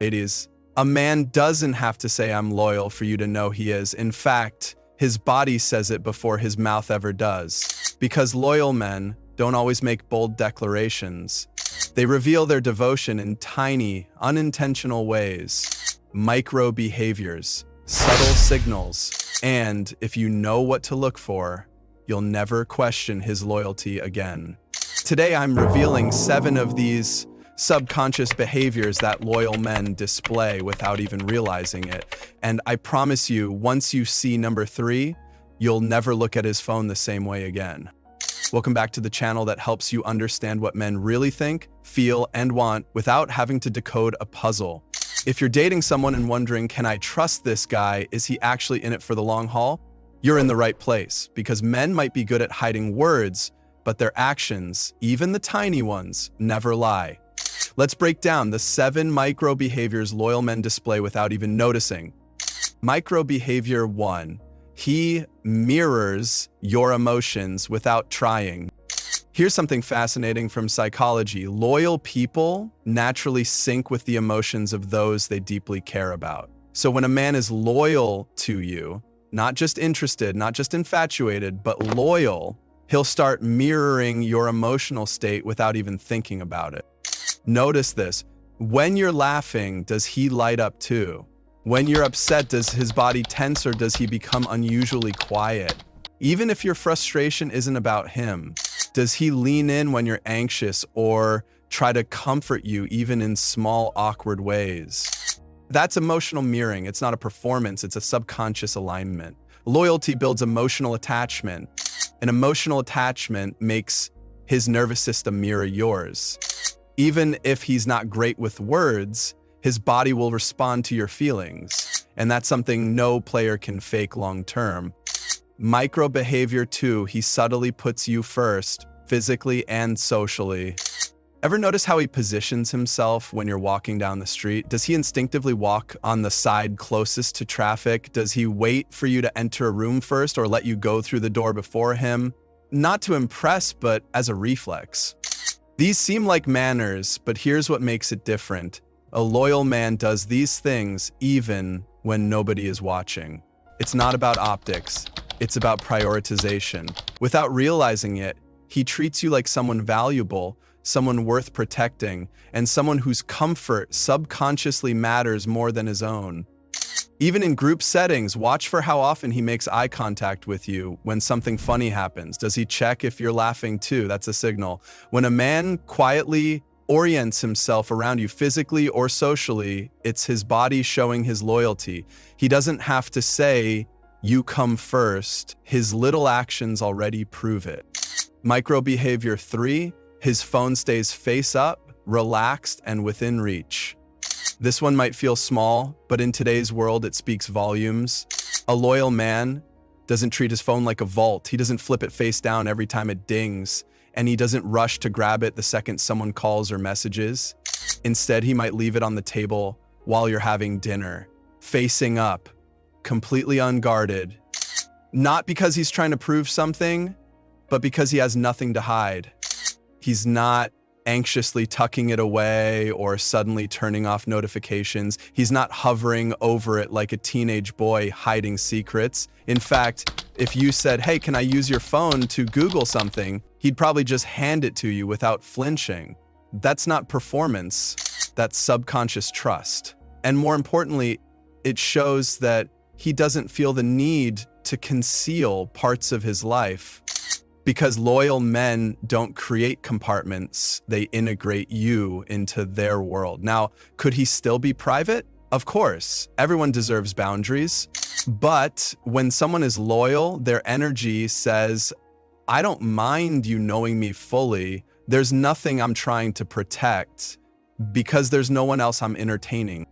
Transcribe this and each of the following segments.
Ladies, a man doesn't have to say I'm loyal for you to know he is. In fact, his body says it before his mouth ever does. Because loyal men don't always make bold declarations. They reveal their devotion in tiny, unintentional ways. Micro behaviors, subtle signals, and if you know what to look for, you'll never question his loyalty again. Today I'm revealing 7 of these subconscious behaviors that loyal men display without even realizing it. And I promise you, once you see number 3, you'll never look at his phone the same way again. Welcome back to the channel that helps you understand what men really think, feel, and want without having to decode a puzzle. If you're dating someone and wondering, can I trust this guy? Is he actually in it for the long haul? You're in the right place, because men might be good at hiding words, but their actions, even the tiny ones, never lie. Let's break down the 7 micro behaviors loyal men display without even noticing. Micro behavior 1. He mirrors your emotions without trying. Here's something fascinating from psychology. Loyal people naturally sync with the emotions of those they deeply care about. So when a man is loyal to you, not just interested, not just infatuated, but loyal, he'll start mirroring your emotional state without even thinking about it. Notice this. When you're laughing, does he light up too? When you're upset, does his body tense or does he become unusually quiet? Even if your frustration isn't about him, does he lean in when you're anxious or try to comfort you even in small, awkward ways? That's emotional mirroring. It's not a performance, it's a subconscious alignment. Loyalty builds emotional attachment. An emotional attachment makes his nervous system mirror yours. Even if he's not great with words, his body will respond to your feelings. And that's something no player can fake long term. Micro behavior 2, he subtly puts you first, physically and socially. Ever notice how he positions himself when you're walking down the street? Does he instinctively walk on the side closest to traffic? Does he wait for you to enter a room first or let you go through the door before him? Not to impress, but as a reflex. These seem like manners, but here's what makes it different. A loyal man does these things even when nobody is watching. It's not about optics, it's about prioritization. Without realizing it, he treats you like someone valuable, someone worth protecting, and someone whose comfort subconsciously matters more than his own. Even in group settings, watch for how often he makes eye contact with you when something funny happens. Does he check if you're laughing too? That's a signal. When a man quietly orients himself around you physically or socially, it's his body showing his loyalty. He doesn't have to say, you come first. His little actions already prove it. Micro behavior 3, his phone stays face up, relaxed, and within reach. This one might feel small, but in today's world, it speaks volumes. A loyal man doesn't treat his phone like a vault. He doesn't flip it face down every time it dings, and he doesn't rush to grab it the second someone calls or messages. Instead, he might leave it on the table while you're having dinner, facing up, completely unguarded. Not because he's trying to prove something, but because he has nothing to hide. He's not anxiously tucking it away or suddenly turning off notifications. He's not hovering over it like a teenage boy hiding secrets. In fact, if you said, hey, can I use your phone to Google something? He'd probably just hand it to you without flinching. That's not performance, that's subconscious trust. And more importantly, it shows that he doesn't feel the need to conceal parts of his life. Because loyal men don't create compartments, they integrate you into their world. Now, could he still be private? Of course, everyone deserves boundaries. But when someone is loyal, their energy says, I don't mind you knowing me fully. There's nothing I'm trying to protect because there's no one else I'm entertaining.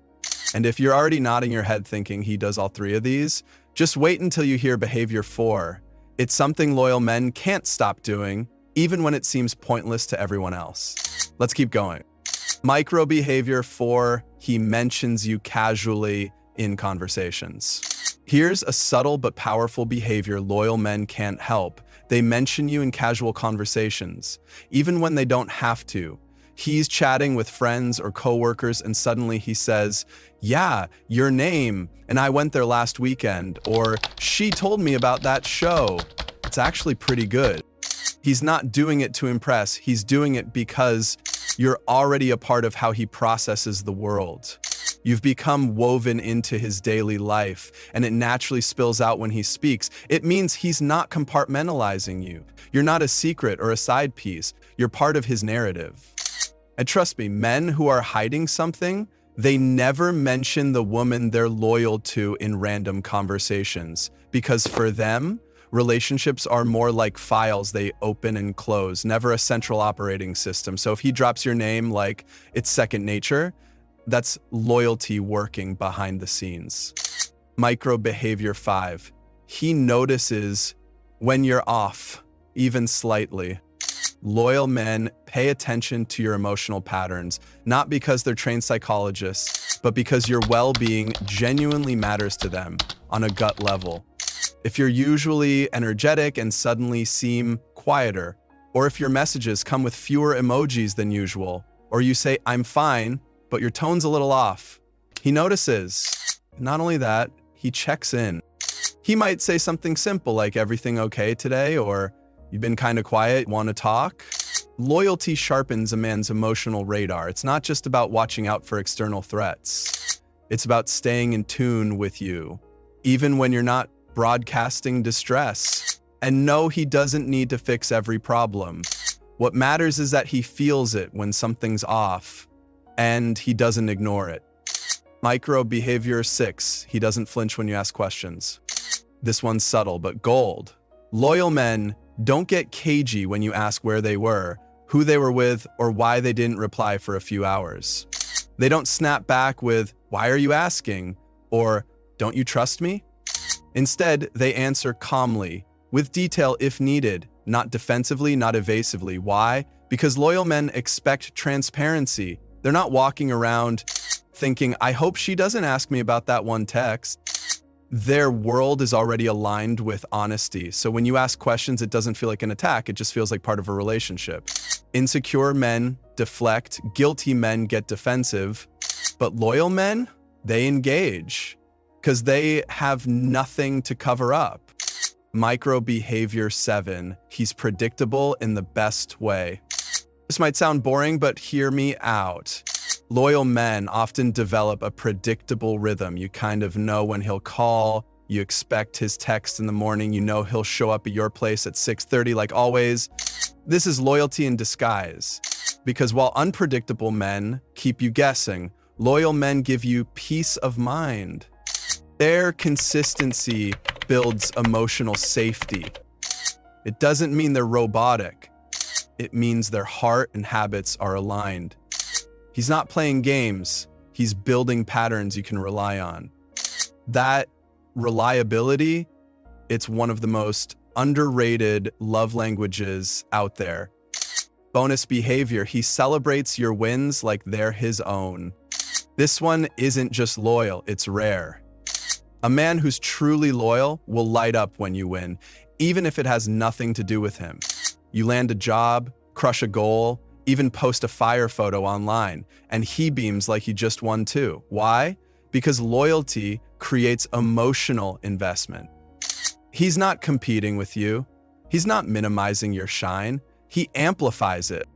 And if you're already nodding your head thinking he does all 3 of these, just wait until you hear behavior 4. It's something loyal men can't stop doing, even when it seems pointless to everyone else. Let's keep going. Micro behavior 4, he mentions you casually in conversations. Here's a subtle but powerful behavior loyal men can't help. They mention you in casual conversations, even when they don't have to. He's chatting with friends or coworkers and suddenly he says, "Yeah, your name, and I went there last weekend," or "She told me about that show. It's actually pretty good." He's not doing it to impress, he's doing it because you're already a part of how he processes the world. You've become woven into his daily life, and it naturally spills out when he speaks. It means he's not compartmentalizing you. You're not a secret or a side piece. You're part of his narrative. And trust me, men who are hiding something, they never mention the woman they're loyal to in random conversations. Because for them, relationships are more like files they open and close, never a central operating system. So if he drops your name like it's second nature, that's loyalty working behind the scenes. Micro behavior 5. He notices when you're off, even slightly. Loyal men pay attention to your emotional patterns, not because they're trained psychologists, but because your well-being genuinely matters to them on a gut level. If you're usually energetic and suddenly seem quieter, or if your messages come with fewer emojis than usual, or you say, "I'm fine," but your tone's a little off, he notices. Not only that, he checks in. He might say something simple like, "Everything okay today?" or "You've been kind of quiet, want to talk?" Loyalty sharpens a man's emotional radar. It's not just about watching out for external threats. It's about staying in tune with you, even when you're not broadcasting distress. And no, he doesn't need to fix every problem. What matters is that he feels it when something's off, and he doesn't ignore it. Micro behavior 6. He doesn't flinch when you ask questions. This one's subtle, but gold. Loyal men don't get cagey when you ask where they were, who they were with, or why they didn't reply for a few hours. They don't snap back with, "Why are you asking?" or "Don't you trust me?" Instead, they answer calmly, with detail if needed, not defensively, not evasively. Why? Because loyal men expect transparency. They're not walking around thinking, "I hope she doesn't ask me about that one text." Their world is already aligned with honesty. So when you ask questions, it doesn't feel like an attack. It just feels like part of a relationship. Insecure men deflect, guilty men get defensive, but loyal men, they engage because they have nothing to cover up. Micro behavior 7. He's predictable in the best way. This might sound boring, but hear me out. Loyal men often develop a predictable rhythm. You kind of know when he'll call, you expect his text in the morning, you know he'll show up at your place at 6:30 like always. This is loyalty in disguise. Because while unpredictable men keep you guessing, loyal men give you peace of mind. Their consistency builds emotional safety. It doesn't mean they're robotic. It means their heart and habits are aligned. He's not playing games. He's building patterns you can rely on. That reliability, it's one of the most underrated love languages out there. Bonus behavior, he celebrates your wins like they're his own. This one isn't just loyal, it's rare. A man who's truly loyal will light up when you win, even if it has nothing to do with him. You land a job, crush a goal, even post a fire photo online, and he beams like he just won too. Why? Because loyalty creates emotional investment. He's not competing with you. He's not minimizing your shine. He amplifies it.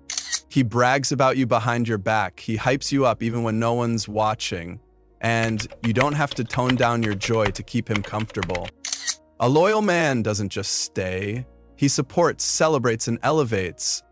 He brags about you behind your back. He hypes you up even when no one's watching. And you don't have to tone down your joy to keep him comfortable. A loyal man doesn't just stay. He supports, celebrates, and elevates.